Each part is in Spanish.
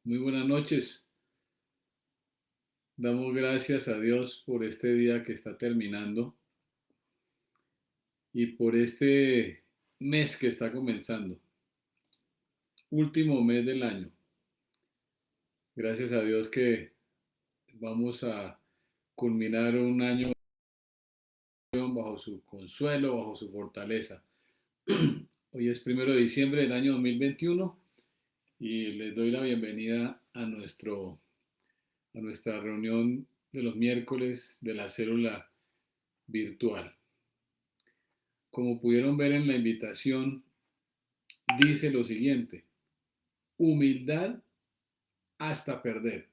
Muy buenas noches. Damos gracias a Dios por este día que está terminando y por este mes que está comenzando, último mes del año. Gracias a Dios que vamos a culminar un año bajo su consuelo, bajo su fortaleza. Hoy es 1 de diciembre del año 2021 y les doy la bienvenida a nuestra reunión de los miércoles de la célula virtual. Como pudieron ver en la invitación, dice lo siguiente: humildad hasta perder,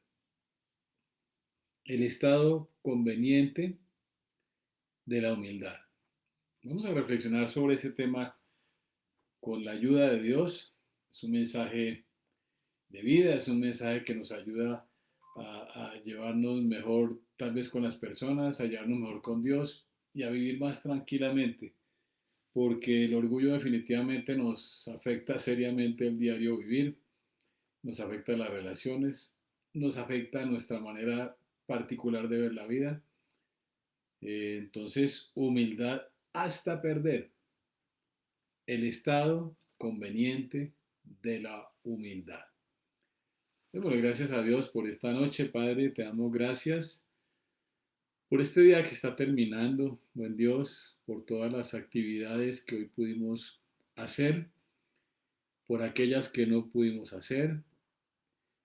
el estado conveniente de la humildad. Vamos a reflexionar sobre ese tema con la ayuda de Dios. Es un mensaje de vida, es un mensaje que nos ayuda a llevarnos mejor tal vez con las personas, a llevarnos mejor con Dios y a vivir más tranquilamente, porque el orgullo definitivamente nos afecta seriamente el diario vivir, nos afecta las relaciones, nos afecta nuestra manera particular de ver la vida. Entonces, humildad hasta perder, el estado conveniente de la humildad. Bueno, gracias a Dios por esta noche, Padre, te damos gracias por este día que está terminando, buen Dios, por todas las actividades que hoy pudimos hacer, por aquellas que no pudimos hacer.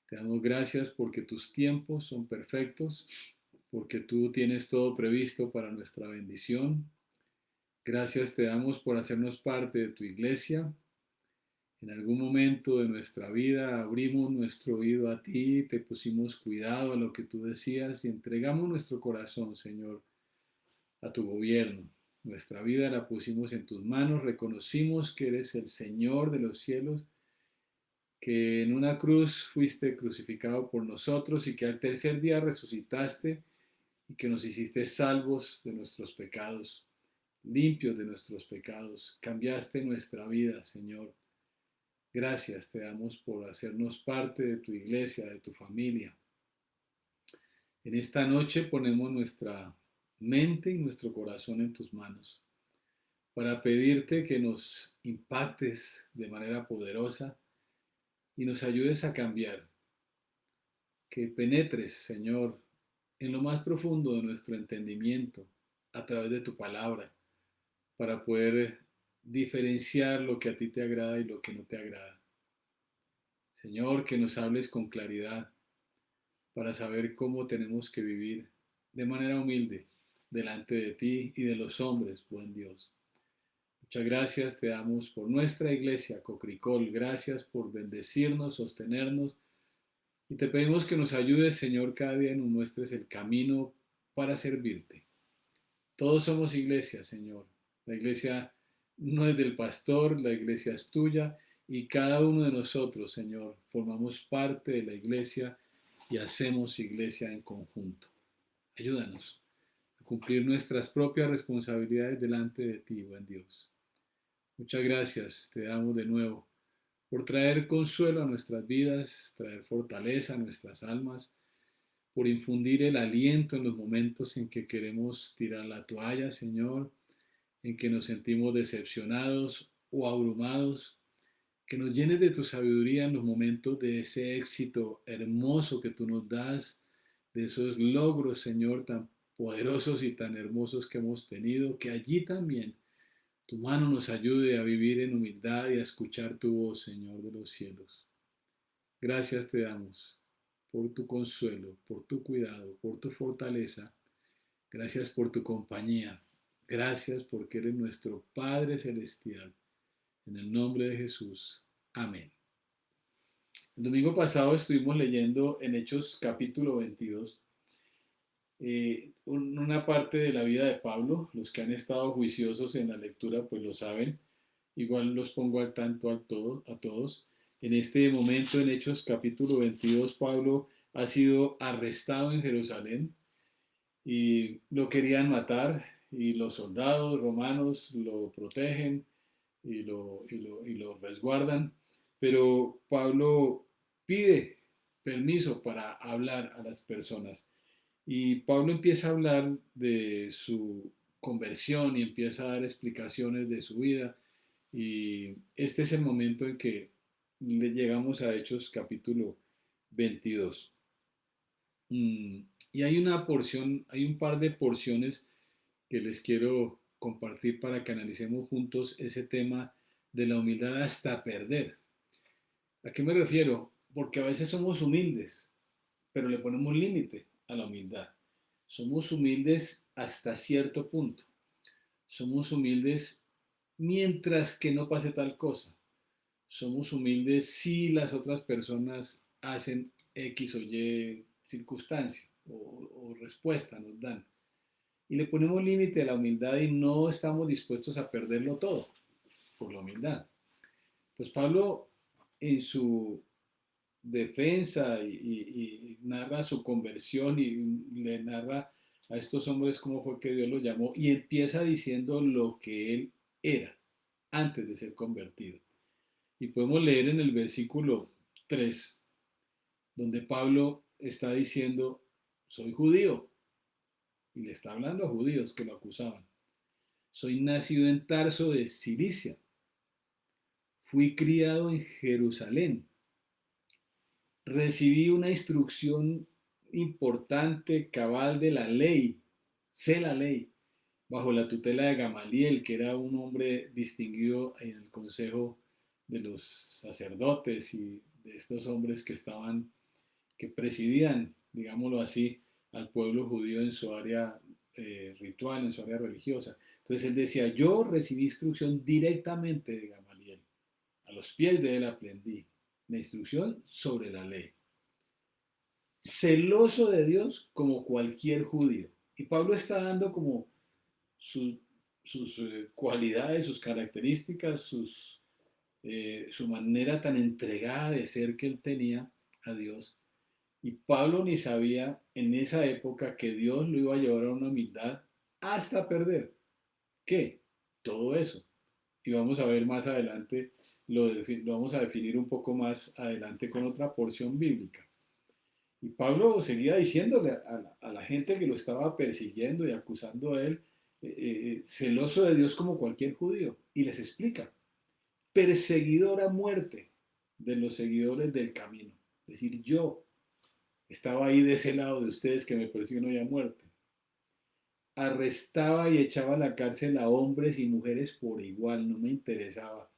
Te damos gracias porque tus tiempos son perfectos, porque tú tienes todo previsto para nuestra bendición. Gracias te damos por hacernos parte de tu iglesia. En algún momento de nuestra vida abrimos nuestro oído a ti, te pusimos cuidado a lo que tú decías y entregamos nuestro corazón, Señor, a tu gobierno. Nuestra vida la pusimos en tus manos, reconocimos que eres el Señor de los cielos, que en una cruz fuiste crucificado por nosotros y que al tercer día resucitaste y que nos hiciste salvos de nuestros pecados, limpios de nuestros pecados. Cambiaste nuestra vida, Señor. Gracias te damos por hacernos parte de tu iglesia, de tu familia. En esta noche ponemos nuestra mente y nuestro corazón en tus manos para pedirte que nos impactes de manera poderosa y nos ayudes a cambiar, que penetres, Señor, en lo más profundo de nuestro entendimiento a través de tu palabra para poder diferenciar lo que a ti te agrada y lo que no te agrada. Señor, que nos hables con claridad para saber cómo tenemos que vivir de manera humilde delante de ti y de los hombres, buen Dios. Muchas gracias te damos por nuestra iglesia, Cocricol. Gracias por bendecirnos, sostenernos. Y te pedimos que nos ayudes, Señor, cada día nos muestres el camino para servirte. Todos somos iglesia, Señor. La iglesia no es del pastor, la iglesia es tuya y cada uno de nosotros, Señor, formamos parte de la iglesia y hacemos iglesia en conjunto. Ayúdanos a cumplir nuestras propias responsabilidades delante de ti, buen Dios. Muchas gracias te damos de nuevo por traer consuelo a nuestras vidas, traer fortaleza a nuestras almas, por infundir el aliento en los momentos en que queremos tirar la toalla, Señor, en que nos sentimos decepcionados o abrumados, que nos llenes de tu sabiduría en los momentos de ese éxito hermoso que tú nos das, de esos logros, Señor, tan poderosos y tan hermosos que hemos tenido, que allí también tu mano nos ayude a vivir en humildad y a escuchar tu voz, Señor de los cielos. Gracias te damos por tu consuelo, por tu cuidado, por tu fortaleza. Gracias por tu compañía. Gracias porque eres nuestro Padre Celestial. En el nombre de Jesús. Amén. El domingo pasado estuvimos leyendo en Hechos capítulo 22 una parte de la vida de Pablo. Los que han estado juiciosos en la lectura pues lo saben. Igual los pongo al tanto a todos. En este momento en Hechos capítulo 22 Pablo ha sido arrestado en Jerusalén y lo querían matar y los soldados romanos lo protegen y lo resguardan, pero Pablo pide permiso para hablar a las personas. Y Pablo empieza a hablar de su conversión y empieza a dar explicaciones de su vida. Y este es el momento en que le llegamos a Hechos capítulo 22. Mm, Y hay una porción, hay un par de porciones que les quiero compartir para que analicemos juntos ese tema de la humildad hasta perder. ¿A qué me refiero? Porque a veces somos humildes, pero le ponemos límite a la humildad. Somos humildes hasta cierto punto. Somos humildes mientras que no pase tal cosa. Somos humildes si las otras personas hacen X o Y circunstancias o respuesta nos dan. Y le ponemos límite a la humildad y no estamos dispuestos a perderlo todo por la humildad. Pues Pablo en su defensa y narra su conversión y le narra a estos hombres cómo fue que Dios los llamó y empieza diciendo lo que él era antes de ser convertido. Y podemos leer en el versículo 3 donde Pablo está diciendo, soy judío, y le está hablando a judíos que lo acusaban. Soy nacido en Tarso de Cilicia, fui criado en Jerusalén, recibí una instrucción importante, cabal de la ley, sé la ley, bajo la tutela de Gamaliel, que era un hombre distinguido en el consejo de los sacerdotes y de estos hombres que estaban, que presidían, digámoslo así, al pueblo judío en su área ritual, en su área religiosa. Entonces él decía, yo recibí instrucción directamente de Gamaliel, a los pies de él aprendí la instrucción sobre la ley. Celoso de Dios como cualquier judío. Y Pablo está dando como sus, sus cualidades, sus características, su manera tan entregada de ser que él tenía a Dios. Y Pablo ni sabía en esa época que Dios lo iba a llevar a una humildad hasta perder. ¿Qué? Todo eso. Y vamos a ver más adelante, lo vamos a definir un poco más adelante con otra porción bíblica. Y Pablo seguía diciéndole a la gente que lo estaba persiguiendo y acusando a él, celoso de Dios como cualquier judío, y les explica, perseguidor a muerte de los seguidores del camino. Es decir, yo estaba ahí de ese lado de ustedes que me persiguen hoy a muerte. Arrestaba y echaba a la cárcel a hombres y mujeres por igual, no me interesaba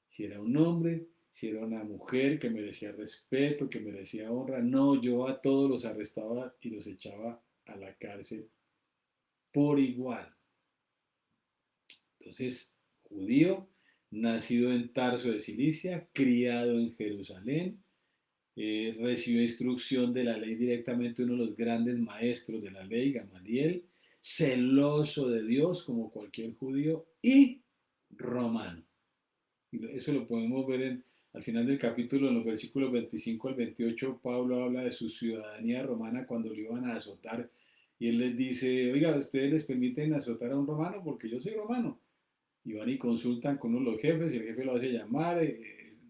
si era un hombre, si era una mujer que merecía respeto, que merecía honra. No, yo a todos los arrestaba y los echaba a la cárcel por igual. Entonces, judío, nacido en Tarso de Cilicia, criado en Jerusalén, recibió instrucción de la ley directamente de uno de los grandes maestros de la ley, Gamaliel, celoso de Dios como cualquier judío y romano. Y eso lo podemos ver al final del capítulo, en los versículos 25 al 28, Pablo habla de su ciudadanía romana cuando lo iban a azotar y él les dice, oiga, ¿ustedes les permiten azotar a un romano? Porque yo soy romano. Y van y consultan con uno de los jefes y el jefe lo hace llamar, el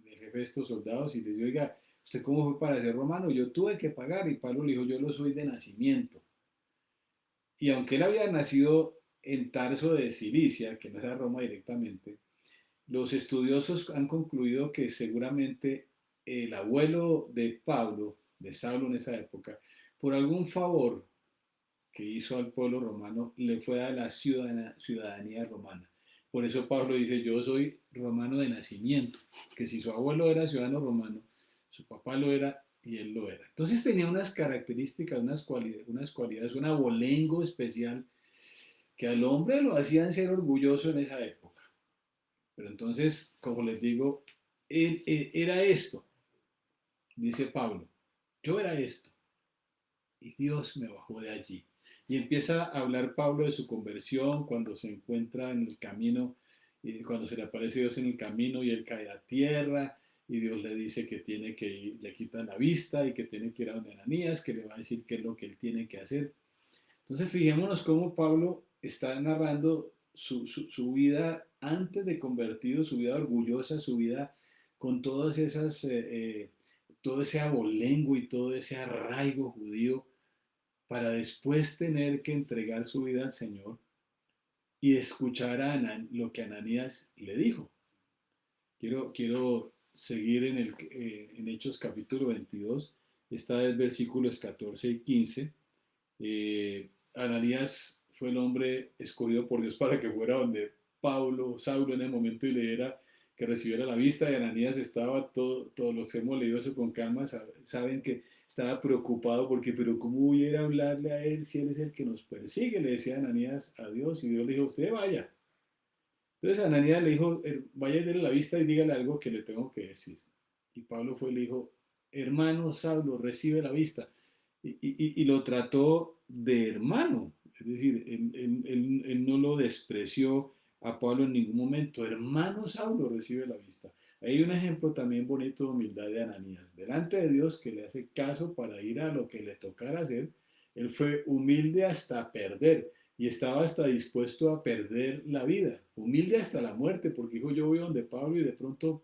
jefe de estos soldados, y les dice, oiga, ¿usted cómo fue para ser romano? Yo tuve que pagar. Y Pablo le dijo, yo lo soy de nacimiento. Y aunque él había nacido en Tarso de Cilicia, que no era Roma directamente, los estudiosos han concluido que seguramente el abuelo de Pablo, de Saulo en esa época, por algún favor que hizo al pueblo romano, le fue a la ciudadanía romana. Por eso Pablo dice, yo soy romano de nacimiento, que si su abuelo era ciudadano romano, su papá lo era y él lo era. Entonces tenía unas características, unas cualidades, un abolengo especial que al hombre lo hacían ser orgulloso en esa época. Pero entonces, como les digo, él era esto, dice Pablo, yo era esto, y Dios me bajó de allí. Y empieza a hablar Pablo de su conversión cuando se encuentra en el camino, cuando se le aparece Dios en el camino y él cae a tierra y Dios le dice que tiene que ir, le quita la vista y que tiene que ir a donde Ananías, que le va a decir qué es lo que él tiene que hacer. Entonces fijémonos cómo Pablo está narrando su vida antes de convertido, su vida orgullosa, su vida con todas esas todo ese abolengo y todo ese arraigo judío para después tener que entregar su vida al Señor y escuchar lo que Ananías le dijo. Quiero seguir en Hechos capítulo 22, esta vez versículos 14 y 15. Ananías fue el hombre escogido por Dios para que fuera donde Saulo en el momento y le diera que recibiera la vista, y Ananías estaba, todos los que hemos leído eso con calma saben que estaba preocupado porque, pero ¿cómo voy a ir a hablarle a él si él es el que nos persigue? Le decía Ananías a Dios, y Dios le dijo, usted vaya. Entonces Ananías le dijo, vaya y déle la vista y dígale algo que le tengo que decir. Y Pablo fue y le dijo, hermano Saulo, recibe la vista. Y lo trató de hermano, es decir, él no lo despreció a Pablo en ningún momento. Hermano Saulo, recibe la vista. Hay un ejemplo también bonito de humildad de Ananías. Delante de Dios, que le hace caso para ir a lo que le tocara hacer, él fue humilde hasta perder y estaba hasta dispuesto a perder la vida, humilde hasta la muerte, porque dijo, yo voy donde Pablo y de pronto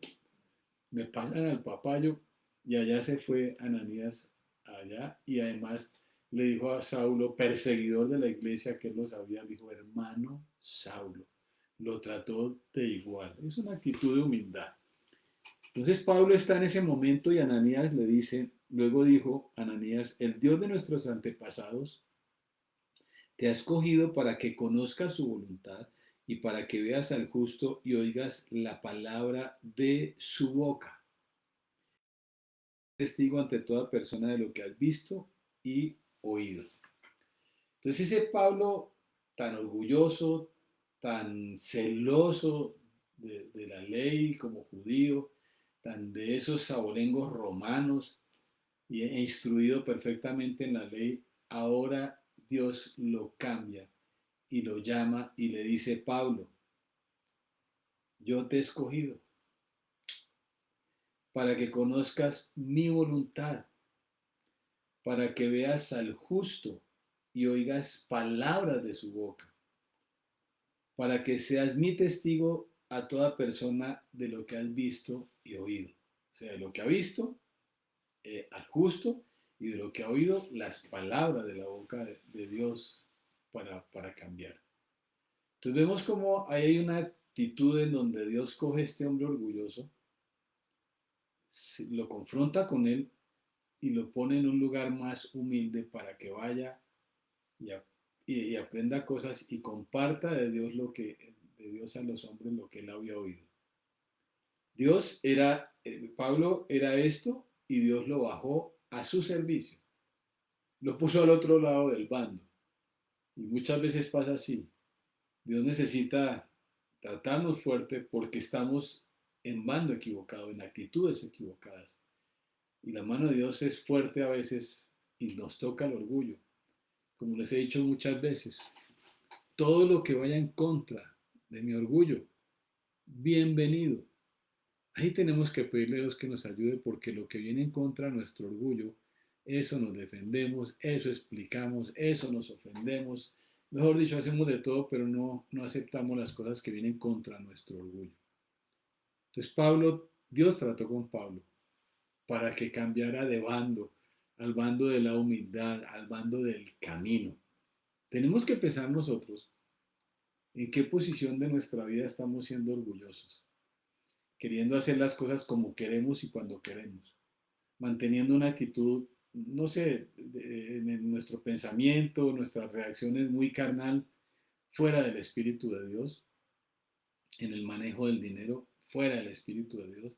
me pasan al papayo, y allá se fue Ananías allá, y además le dijo a Saulo, perseguidor de la iglesia, que él lo sabía, le dijo, hermano Saulo, lo trató de igual. Es una actitud de humildad. Entonces Pablo está en ese momento y Ananías le dice, luego dijo Ananías, el Dios de nuestros antepasados te ha escogido para que conozcas su voluntad y para que veas al justo y oigas la palabra de su boca. Testigo ante toda persona de lo que has visto y oído. Entonces ese Pablo tan orgulloso, tan celoso de la ley como judío, tan de esos abolengos romanos e instruido perfectamente en la ley, ahora Dios lo cambia y lo llama y le dice, Pablo, yo te he escogido para que conozcas mi voluntad, para que veas al justo y oigas palabras de su boca, para que seas mi testigo a toda persona de lo que has visto y oído. O sea, de lo que ha visto, al justo, y de lo que ha oído, las palabras de la boca de Dios para cambiar. Entonces vemos como ahí hay una actitud en donde Dios coge a este hombre orgulloso, lo confronta con él y lo pone en un lugar más humilde para que vaya y, y aprenda cosas y comparta de Dios de Dios a los hombres lo que él había oído. Pablo era esto y Dios lo bajó a su servicio. Lo puso al otro lado del bando. Y muchas veces pasa así. Dios necesita tratarnos fuerte porque estamos en bando equivocado, en actitudes equivocadas. Y la mano de Dios es fuerte a veces y nos toca el orgullo. Como les he dicho muchas veces, todo lo que vaya en contra de mi orgullo, bienvenido. Ahí tenemos que pedirle a Dios que nos ayude porque lo que viene en contra de nuestro orgullo, eso nos defendemos, eso explicamos, eso nos ofendemos. Mejor dicho, hacemos de todo, pero no aceptamos las cosas que vienen contra nuestro orgullo. Entonces Dios trató con Pablo para que cambiara de bando, al bando de la humildad, al bando del camino. Tenemos que pensar nosotros en qué posición de nuestra vida estamos siendo orgullosos, queriendo hacer las cosas como queremos y cuando queremos, manteniendo una actitud, no sé, en nuestro pensamiento, nuestras reacciones muy carnal, fuera del Espíritu de Dios, en el manejo del dinero, fuera del Espíritu de Dios,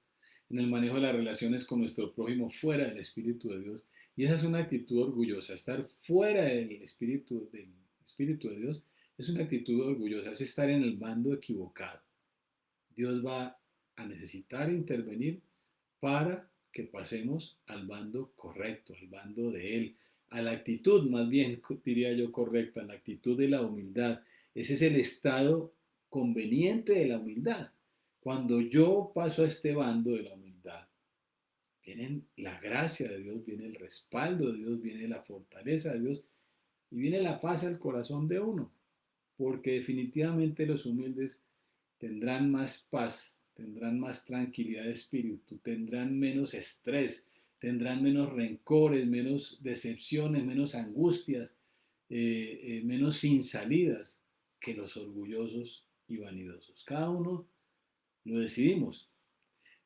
en el manejo de las relaciones con nuestro prójimo, fuera del Espíritu de Dios. Y esa es una actitud orgullosa. Estar fuera del Espíritu de Dios es una actitud orgullosa, es estar en el bando equivocado. Dios va a necesitar intervenir para que pasemos al bando correcto, al bando de Él, a la actitud más bien, diría yo, correcta, la actitud de la humildad. Ese es el estado conveniente de la humildad. Cuando yo paso a este bando de la humildad, viene la gracia de Dios, viene el respaldo de Dios, viene la fortaleza de Dios y viene la paz al corazón de uno, porque definitivamente los humildes tendrán más paz, tendrán más tranquilidad de espíritu, tendrán menos estrés, tendrán menos rencores, menos decepciones, menos angustias, menos sin salidas que los orgullosos y vanidosos. Cada uno lo decidimos.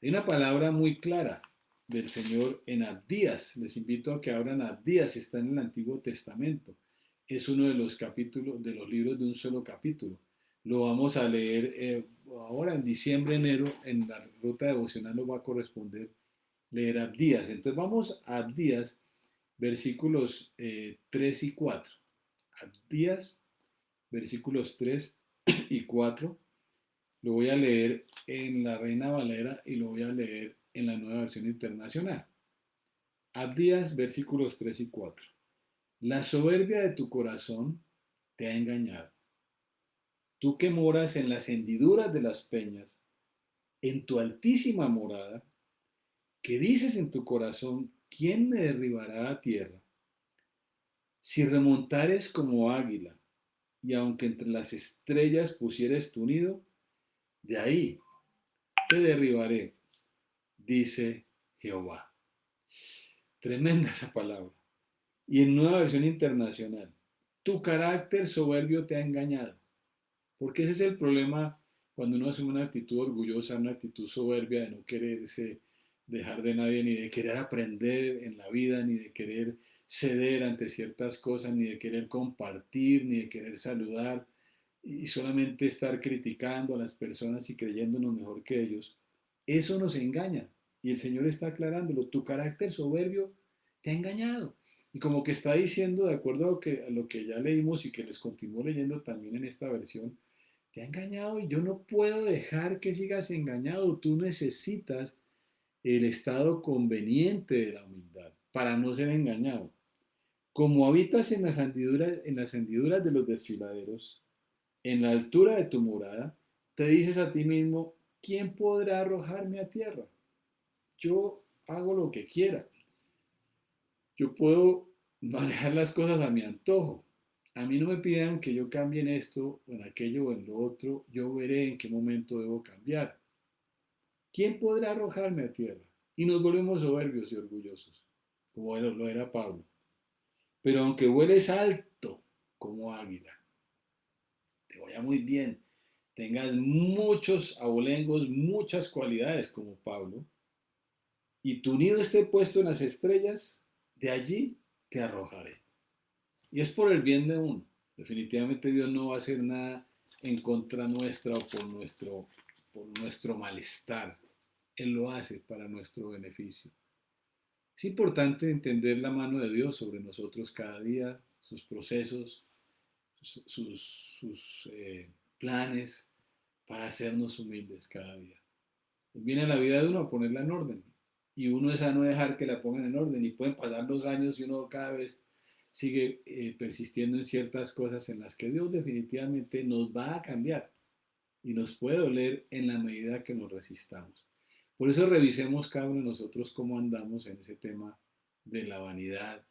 Hay una palabra muy clara del Señor en Abdías. Les invito a que abran Abdías, está en el Antiguo Testamento. Es uno de los capítulos, de los libros de un solo capítulo. Lo vamos a leer ahora en diciembre, enero, en la ruta devocional nos va a corresponder leer Abdías. Entonces vamos a Abdías, versículos 3 y 4. Abdías, versículos 3 y 4. Lo voy a leer en la Reina Valera y lo voy a leer en la Nueva Versión Internacional. Abdías, versículos 3 y 4. La soberbia de tu corazón te ha engañado. Tú que moras en las hendiduras de las peñas, en tu altísima morada, que dices en tu corazón, ¿quién me derribará a tierra? Si remontares como águila, y aunque entre las estrellas pusieres tu nido, de ahí te derribaré, dice Jehová. Tremenda esa palabra. Y en Nueva Versión Internacional, tu carácter soberbio te ha engañado. Porque ese es el problema cuando uno asume una actitud orgullosa, una actitud soberbia de no quererse dejar de nadie, ni de querer aprender en la vida, ni de querer ceder ante ciertas cosas, ni de querer compartir, ni de querer saludar, y solamente estar criticando a las personas y creyéndonos mejor que ellos. Eso nos engaña. Y el Señor está aclarándolo. Tu carácter soberbio te ha engañado. Y como que está diciendo, de acuerdo a lo que ya leímos y que les continúo leyendo también en esta versión, te ha engañado y yo no puedo dejar que sigas engañado. Tú necesitas el estado conveniente de la humildad para no ser engañado. Como habitas en las hendiduras de los desfiladeros, en la altura de tu morada, te dices a ti mismo, ¿quién podrá arrojarme a tierra? Yo hago lo que quiera. Yo puedo manejar las cosas a mi antojo. A mí no me pidan que yo cambie en esto o en aquello o en lo otro. Yo veré en qué momento debo cambiar. ¿Quién podrá arrojarme a tierra? Y nos volvemos soberbios y orgullosos, como lo era Pablo. Pero aunque vueles alto como águila, te vaya muy bien, tengas muchos abolengos, muchas cualidades como Pablo, y tu nido esté puesto en las estrellas, de allí te arrojaré. Y es por el bien de uno. Definitivamente Dios no va a hacer nada en contra nuestra o por nuestro malestar. Él lo hace para nuestro beneficio. Es importante entender la mano de Dios sobre nosotros cada día, sus procesos, sus planes para hacernos humildes cada día. Él viene a la vida de uno a ponerla en orden. Y uno es a no dejar que la pongan en orden. Y pueden pasar los años y uno cada vez sigue persistiendo en ciertas cosas en las que Dios definitivamente nos va a cambiar y nos puede doler en la medida que nos resistamos. Por eso revisemos cada uno de nosotros cómo andamos en ese tema de la vanidad,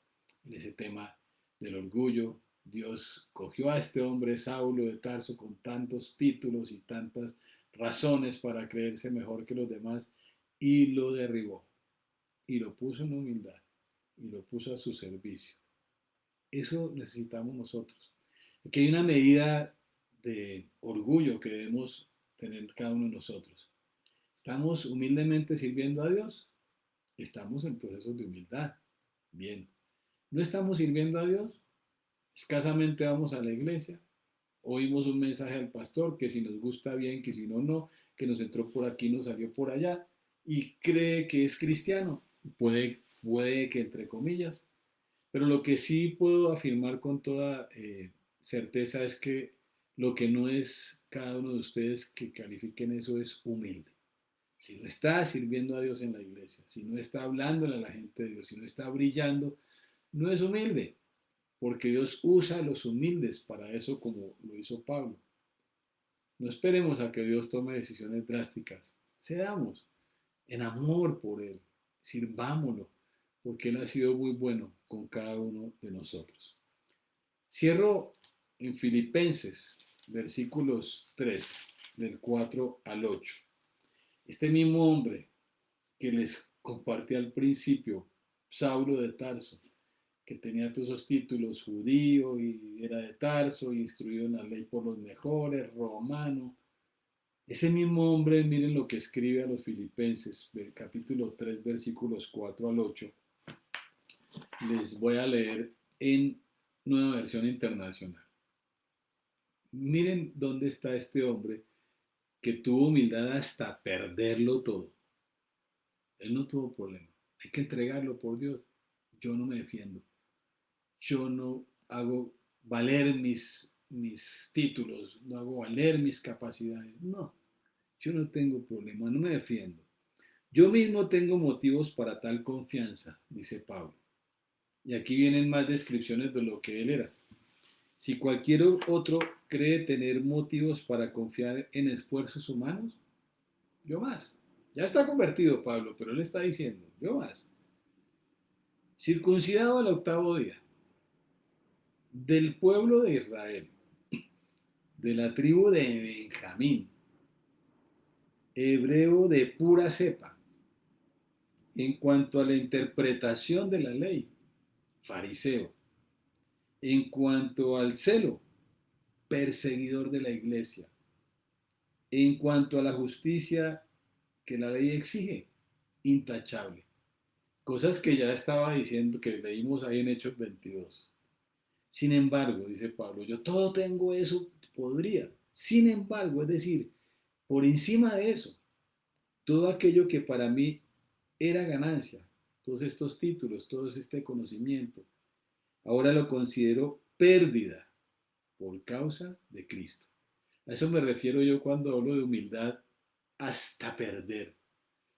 en ese tema del orgullo. Dios cogió a este hombre, Saulo de Tarso, con tantos títulos y tantas razones para creerse mejor que los demás y lo derribó y lo puso en humildad y lo puso a su servicio. Eso necesitamos nosotros. Aquí hay una medida de orgullo que debemos tener cada uno de nosotros. ¿Estamos humildemente sirviendo a Dios? Estamos en procesos de humildad. Bien. ¿No estamos sirviendo a Dios? Escasamente vamos a la iglesia. Oímos un mensaje al pastor que si nos gusta bien, que si no, no, que nos entró por aquí, nos salió por allá y cree que es cristiano. Puede que entre comillas, pero lo que sí puedo afirmar con toda certeza es que lo que no es cada uno de ustedes que califiquen eso es humilde. Si no está sirviendo a Dios en la iglesia, si no está hablándole a la gente de Dios, si no está brillando, no es humilde, porque Dios usa a los humildes para eso como lo hizo Pablo. No esperemos a que Dios tome decisiones drásticas, cedamos en amor por Él, sirvámoslo, porque Él ha sido muy bueno con cada uno de nosotros. Cierro en Filipenses, versículos 3, del 4 al 8. Este mismo hombre que les compartí al principio, Saulo de Tarso, que tenía todos esos títulos, judío y era de Tarso, instruido en la ley por los mejores, romano. Ese mismo hombre, miren lo que escribe a los Filipenses, capítulo 3, versículos 4 al 8. Les voy a leer en Nueva Versión Internacional. Miren dónde está este hombre que tuvo humildad hasta perderlo todo. Él no tuvo problema. Hay que entregarlo por Dios. Yo no me defiendo. Yo no hago valer mis títulos, no hago valer mis capacidades. No, yo no tengo problema, no me defiendo. Yo mismo tengo motivos para tal confianza, dice Pablo. Y aquí vienen más descripciones de lo que él era. Si cualquier otro cree tener motivos para confiar en esfuerzos humanos, yo más. Ya está convertido Pablo, pero él está diciendo, yo más. Circuncidado al octavo día, del pueblo de Israel, de la tribu de Benjamín, hebreo de pura cepa, en cuanto a la interpretación de la ley, fariseo, en cuanto al celo, perseguidor de la iglesia, en cuanto a la justicia que la ley exige, intachable. Cosas que ya estaba diciendo, que leímos ahí en Hechos 22. Sin embargo, dice Pablo, yo todo tengo eso, podría. Sin embargo, es decir, por encima de eso, todo aquello que para mí era ganancia, todos estos títulos, todo este conocimiento, ahora lo considero pérdida por causa de Cristo. A eso me refiero yo cuando hablo de humildad hasta perder.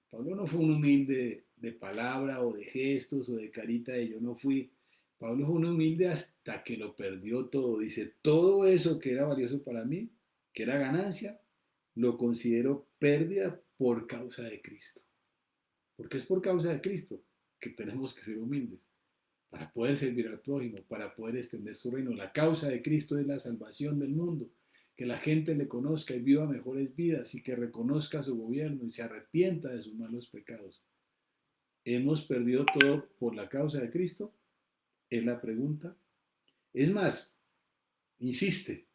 Pablo no fue un humilde de palabra o de gestos o de carita de yo no fui. Pablo fue un humilde hasta que lo perdió todo. Dice, todo eso que era valioso para mí, que era ganancia, lo considero pérdida por causa de Cristo. Porque es por causa de Cristo que tenemos que ser humildes, para poder servir al prójimo, para poder extender su reino. La causa de Cristo es la salvación del mundo, que la gente le conozca y viva mejores vidas y que reconozca su gobierno y se arrepienta de sus malos pecados. ¿Hemos perdido todo por la causa de Cristo? Es la pregunta. Es más, insiste,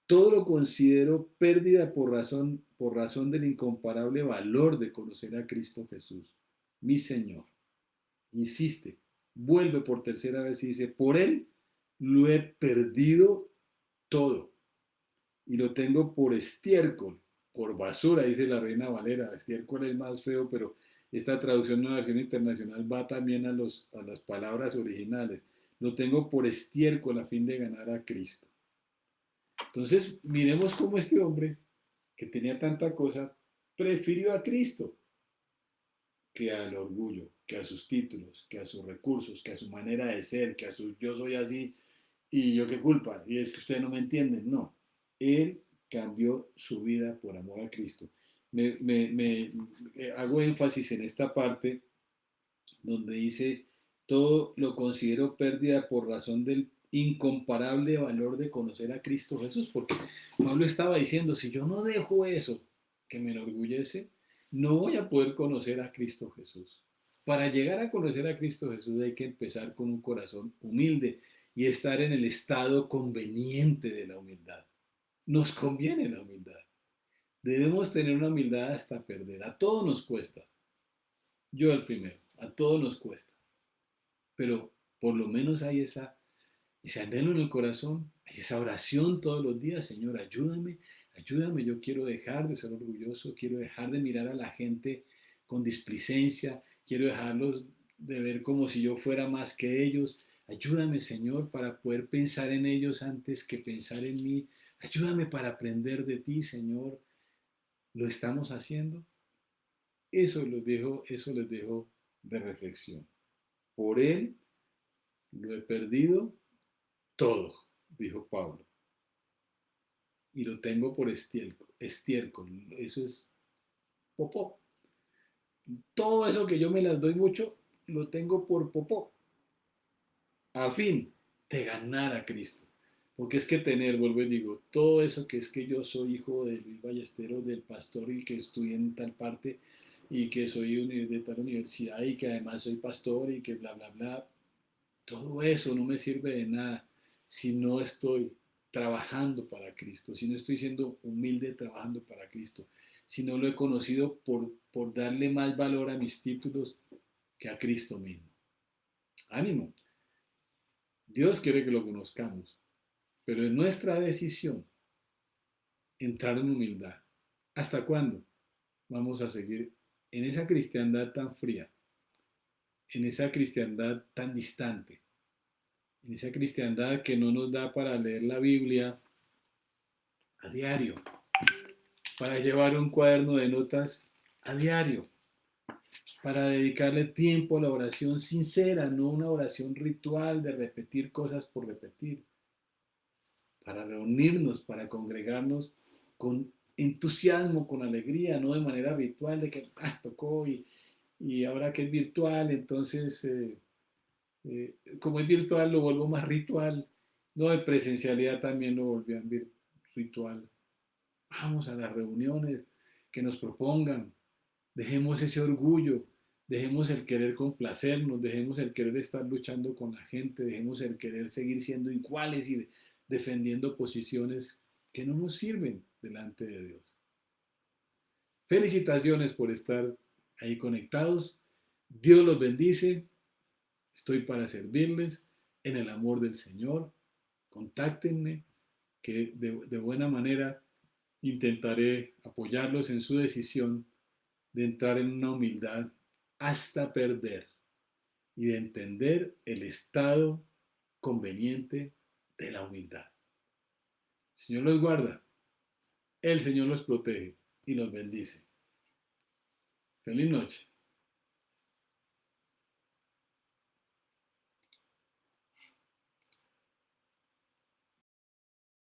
todo lo considero pérdida por razón del incomparable valor de conocer a Cristo Jesús, mi Señor. Insiste, vuelve por tercera vez y dice, por Él lo he perdido todo y lo tengo por estiércol, por basura, dice la Reina Valera. Estiércol es más feo, pero esta traducción de una versión internacional va también a las palabras originales. Lo tengo por estiércol a fin de ganar a Cristo. Entonces, miremos cómo este hombre, que tenía tanta cosa, prefirió a Cristo que al orgullo, que a sus títulos, que a sus recursos, que a su manera de ser, que a su yo soy así y yo qué culpa, y es que ustedes no me entienden. No, él cambió su vida por amor a Cristo. Hago énfasis en esta parte donde dice, todo lo considero pérdida por razón del incomparable valor de conocer a Cristo Jesús, porque Pablo estaba diciendo, si yo no dejo eso que me enorgullece, no voy a poder conocer a Cristo Jesús. Para llegar a conocer a Cristo Jesús hay que empezar con un corazón humilde y estar en el estado conveniente de la humildad. Nos conviene la humildad. Debemos tener una humildad hasta perder. A todos nos cuesta. Yo el primero. A todos nos cuesta. Pero por lo menos hay ese anhelo en el corazón, hay esa oración todos los días. Señor, ayúdame, ayúdame. Yo quiero dejar de ser orgulloso. Quiero dejar de mirar a la gente con displicencia. Quiero dejarlos de ver como si yo fuera más que ellos. Ayúdame, Señor, para poder pensar en ellos antes que pensar en mí. Ayúdame para aprender de ti, Señor. ¿Lo estamos haciendo? Eso les dejo de reflexión. Por Él lo he perdido todo, dijo Pablo, y lo tengo por estiércol. Eso es popó. Todo eso que yo me las doy mucho, lo tengo por popó, a fin de ganar a Cristo. Porque es que tener, vuelvo y digo, todo eso que es que yo soy hijo de Luis Ballesteros, del pastor y que estudié en tal parte, y que soy de tal universidad y que además soy pastor y que bla, bla, bla. Todo eso no me sirve de nada si no estoy trabajando para Cristo, si no estoy siendo humilde trabajando para Cristo, si no lo he conocido por darle más valor a mis títulos que a Cristo mismo. Ánimo, Dios quiere que lo conozcamos, pero es nuestra decisión entrar en humildad. ¿Hasta cuándo vamos a seguir en esa cristiandad tan fría, en esa cristiandad tan distante, en esa cristiandad que no nos da para leer la Biblia a diario, para llevar un cuaderno de notas a diario, para dedicarle tiempo a la oración sincera, no una oración ritual de repetir cosas por repetir, para reunirnos, para congregarnos con entusiasmo, con alegría, no de manera ritual de que tocó y ahora que es virtual, entonces como es virtual lo vuelvo más ritual, no de presencialidad también lo volvían ritual. Vamos a las reuniones que nos propongan, dejemos ese orgullo, dejemos el querer complacernos, dejemos el querer estar luchando con la gente, dejemos el querer seguir siendo iguales y defendiendo posiciones que no nos sirven delante de Dios. Felicitaciones por estar ahí conectados. Dios los bendice. Estoy para servirles en el amor del Señor. Contáctenme, que de buena manera intentaré apoyarlos en su decisión de entrar en una humildad hasta perder y de entender el estado conveniente de la humildad. El Señor los guarda, el Señor los protege y los bendice. Feliz noche.